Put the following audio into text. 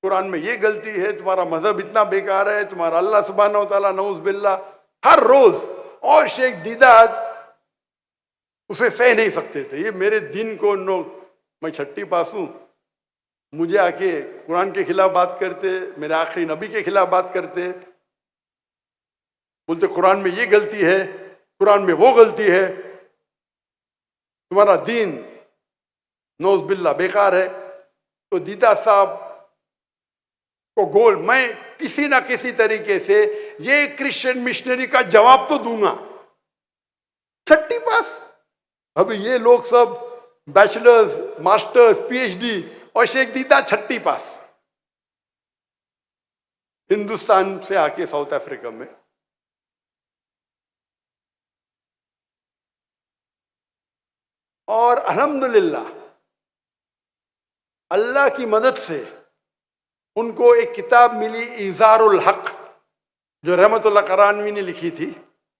कुरान में ये गलती है, तुम्हारा मजहब इतना बेकार है, तुम्हारा अल्लाह सुब्हानहू व तआला नऊज़ बिल्लाह, हर रोज। और शेख दीदात उसे सह नहीं सकते थे, ये मेरे दिन को मैं छठी पास हूं, मुझे आके कुरान के खिलाफ बात करते, मेरे आखिरी नबी के खिलाफ बात करते, बोलते कुरान में ये गलती है, कुरान में वो गलती है, तुम्हारा दीन नऊज़ बिल्लाह बेकार है। तो दीदा साहब को गोल, मैं किसी ना किसी तरीके से ये क्रिश्चियन मिशनरी का जवाब तो दूंगा। छठी पास, अभी ये लोग सब बैचलर्स, मास्टर्स, पीएचडी, और शेख दीदा छठी पास, हिंदुस्तान से आके साउथ अफ्रीका में। और अल्हम्दुलिल्लाह अल्लाह की मदद से उनको एक किताब मिली, इज़ारुल हक, जो रहमतुल्लाह करानवी ने लिखी थी।